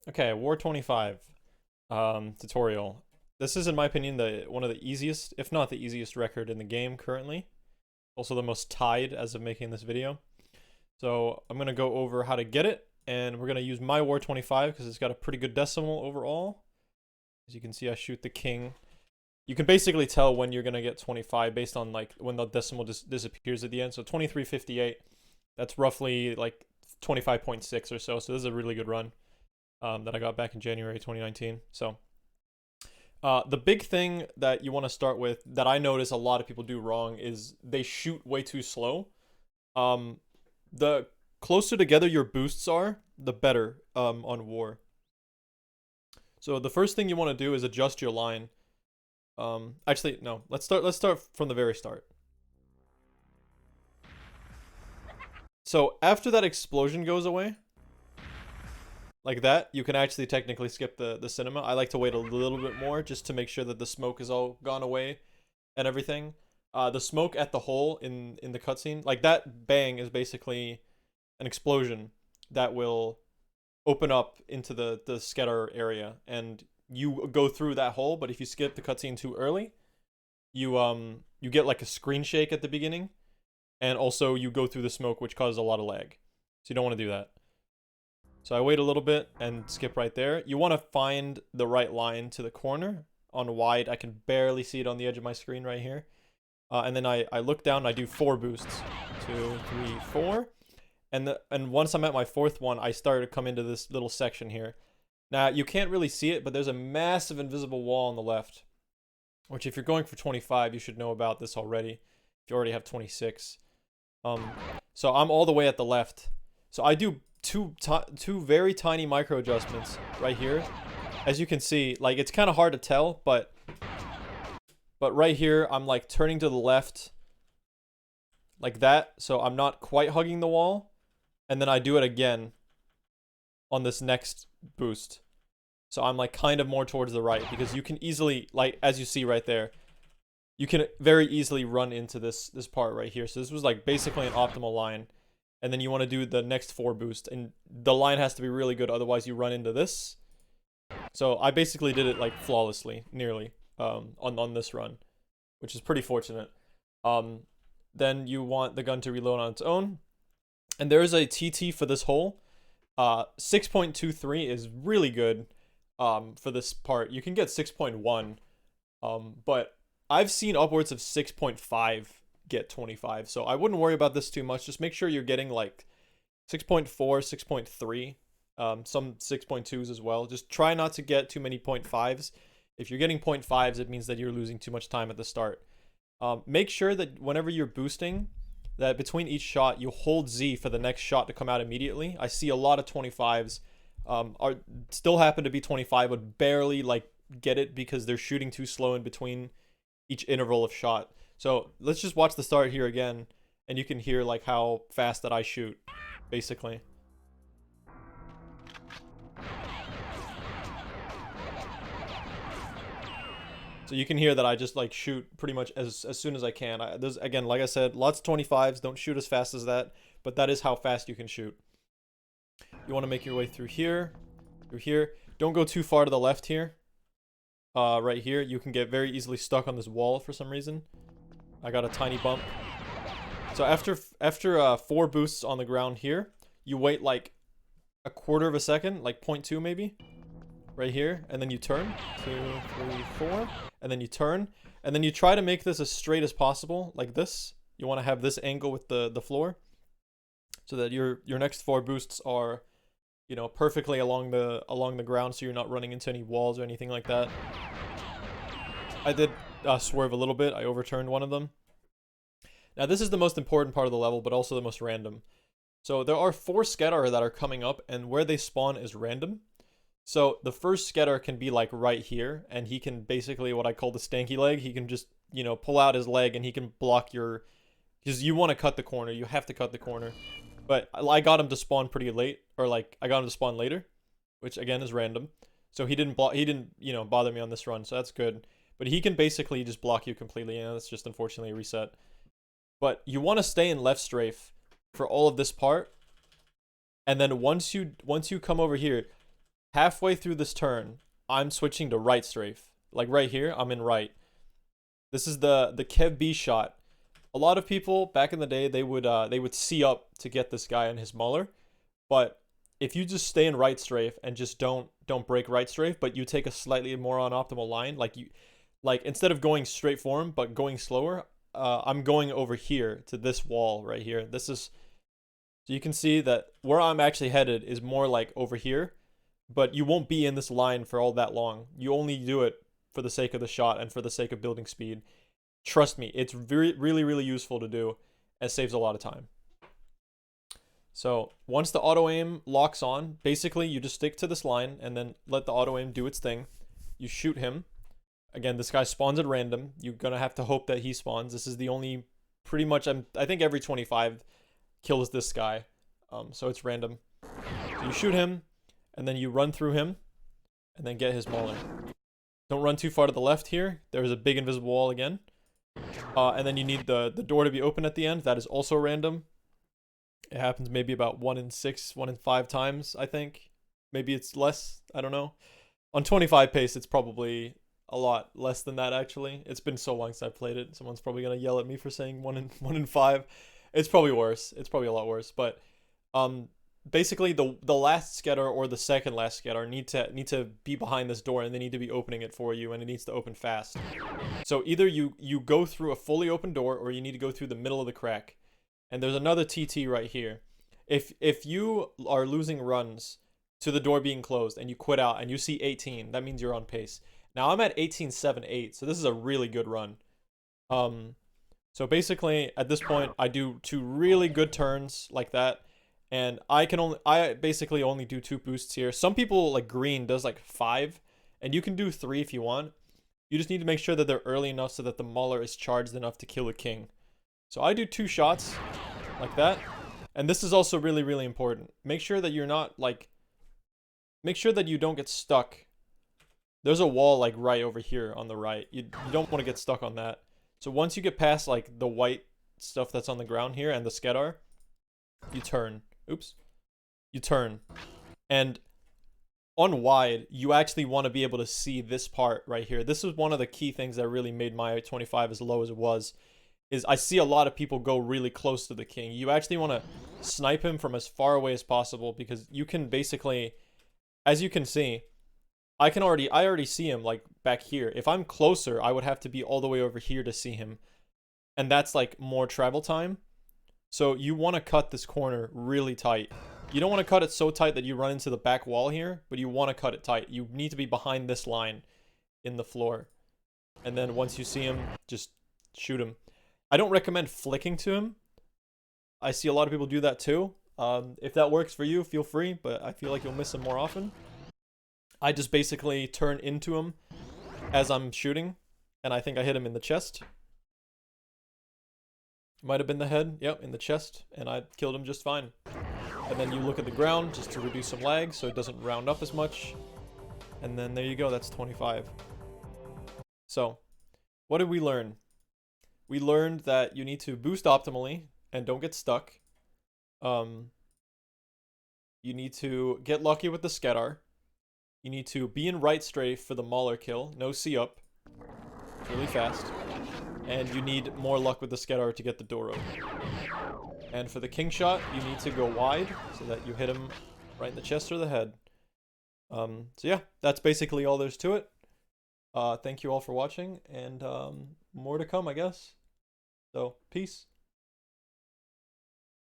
Okay, War 25 tutorial. This is, in my opinion, the one of the easiest, if not the easiest record in the game currently. Also the most tied as of making this video. So I'm gonna go over how to get it, and we're gonna use my War 25 because it's got a pretty good decimal overall. As you can see, I shoot the king. You can basically tell when you're gonna get 25 based on like when the decimal disappears at the end. So 2358, that's roughly like 25.6 or so. So this is a really good run that I got back in January 2019. So the big thing that you want to start with that I notice a lot of people do wrong is they shoot way too slow. Um, the closer together your boosts are, the better on war. So the first thing you want to do is adjust your line. Actually, no. Let's start from the very start. So after that explosion goes away, like that, you can actually technically skip the cinema. I like to wait a little bit more just to make sure that the smoke is all gone away and everything. The smoke at the hole in the cutscene, like that bang is basically an explosion that will open up into the scatter area, and you go through that hole. But if you skip the cutscene too early, you get like a screen shake at the beginning, and also you go through the smoke, which causes a lot of lag. So you don't want to do that. So I wait a little bit and skip right there. You want to find the right line to the corner on wide. I can barely see it on the edge of my screen right here. And then I look down and I do 4 boosts. 2, 3, 4. And once I'm at my 4th one, I start to come into this little section here. Now, you can't really see it, but there's a massive invisible wall on the left. Which if you're going for 25, you should know about this already. If you already have 26. So I'm all the way at the left. So I do two very tiny micro adjustments right here. As you can see, like it's kind of hard to tell, but right here I'm like turning to the left like that, so I'm not quite hugging the wall, and then I do it again on this next boost. So I'm like kind of more towards the right because you can easily, like as you see right there, you can very easily run into this part right here. So this was like basically an optimal line. And then you want to do the next 4 boost, and the line has to be really good, otherwise you run into this. So I basically did it like flawlessly, nearly, on this run, which is pretty fortunate. Um, then you want the gun to reload on its own, and there is a TT for this hole. 6.23 is really good for this part. You can get 6.1, but I've seen upwards of 6.5 get 25, so I wouldn't worry about this too much. Just make sure you're getting like 6.4, 6.3, some 6.2s as well. Just try not to get too many 0.5s. If you're getting 0.5s, it means that you're losing too much time at the start. Make sure that whenever you're boosting, that between each shot you hold Z for the next shot to come out immediately. I see a lot of 25s are still happen to be 25 but barely like get it because they're shooting too slow in between each interval of shot. So let's just watch the start here again, and you can hear like how fast that I shoot, basically. So you can hear that I just like shoot pretty much as soon as I can. There's, again, like I said, lots of 25s. Don't shoot as fast as that, but that is how fast you can shoot. You want to make your way through here, through here. Don't go too far to the left here. Right here, you can get very easily stuck on this wall for some reason. I got a tiny bump. So after 4 boosts on the ground here, you wait like a quarter of a second, like 0.2 maybe, right here, and then you turn. 2, 3, 4, and then you turn, and then you try to make this as straight as possible, like this. You want to have this angle with the floor, so that your next 4 boosts are, you know, perfectly along the ground, so you're not running into any walls or anything like that. I did swerve a little bit. I overturned one of them. Now this is the most important part of the level, but also the most random. So there are 4 scatter that are coming up, and where they spawn is random. So the first scatter can be like right here, and he can basically, what I call the stanky leg, he can just, you know, pull out his leg and he can block your, because you want to cut the corner, you have to cut the corner. But I got him to spawn pretty late, or like I got him to spawn later, which again is random. So he didn't, you know, bother me on this run, so that's good. But he can basically just block you completely, and that's just unfortunately a reset. But you want to stay in left strafe for all of this part, and then once you come over here, halfway through this turn, I'm switching to right strafe. Like right here, I'm in right. This is the Kev B shot. A lot of people back in the day, they would see up to get this guy and his Mauler, but if you just stay in right strafe and just don't break right strafe, but you take a slightly more unoptimal line, like instead of going straight for him but going slower, I'm going over here to this wall right here. This is, so you can see that where I'm actually headed is more like over here, but you won't be in this line for all that long. You only do it for the sake of the shot and for the sake of building speed. Trust me, it's really useful to do. It saves a lot of time. So once the auto aim locks on, basically you just stick to this line and then let the auto aim do its thing. You shoot him. Again, this guy spawns at random. You're gonna have to hope that he spawns. This is the only, pretty much, I think every 25 kills this guy. So it's random. So you shoot him, and then you run through him, and then get his Mauler. Don't run too far to the left here. There's a big invisible wall again. And then you need the door to be open at the end. That is also random. It happens maybe about 1 in 6, 1 in 5 times, I think. Maybe it's less. I don't know. On 25 pace, it's probably a lot less than that, actually. It's been so long since I played it. Someone's probably going to yell at me for saying 1 in 5. It's probably worse. It's probably a lot worse. But basically, the last scatter or the second last scatter need to be behind this door, and they need to be opening it for you, and it needs to open fast. So either you go through a fully open door, or you need to go through the middle of the crack. And there's another TT right here. If you are losing runs to the door being closed and you quit out and you see 18, that means you're on pace. Now I'm at 18.78, so this is a really good run. So basically at this point I do 2 really good turns like that, and I basically only do 2 boosts here. Some people, like green, does like 5, and you can do 3 if you want. You just need to make sure that they're early enough so that the Mauler is charged enough to kill the king. So I do 2 shots like that. And this is also really important. Make sure that you're not like, make sure that you don't get stuck. There's a wall like right over here on the right. You don't want to get stuck on that. So once you get past like the white stuff that's on the ground here and the Skedar, you turn. Oops. You turn. And on wide, you actually want to be able to see this part right here. This is one of the key things that really made my 25 as low as it was. Is I see a lot of people go really close to the king. You actually want to snipe him from as far away as possible, because you can basically, as you can see, I already see him like back here. If I'm closer, I would have to be all the way over here to see him. And that's like more travel time. So you want to cut this corner really tight. You don't want to cut it so tight that you run into the back wall here, but you want to cut it tight. You need to be behind this line in the floor. And then once you see him, just shoot him. I don't recommend flicking to him. I see a lot of people do that too. If that works for you, feel free, but I feel like you'll miss him more often. I just basically turn into him as I'm shooting, and I think I hit him in the chest. Might have been the head. Yep, in the chest, and I killed him just fine. And then you look at the ground just to reduce some lag so it doesn't round up as much. And then there you go, that's 25. So, what did we learn? We learned that you need to boost optimally and don't get stuck. You need to get lucky with the Skedar. You need to be in right strafe for the Mauler kill. No C up. Really fast. And you need more luck with the Skedar to get the door open. And for the king shot, you need to go wide so that you hit him right in the chest or the head. So yeah, that's basically all there's to it. Thank you all for watching, and more to come, I guess. So, peace.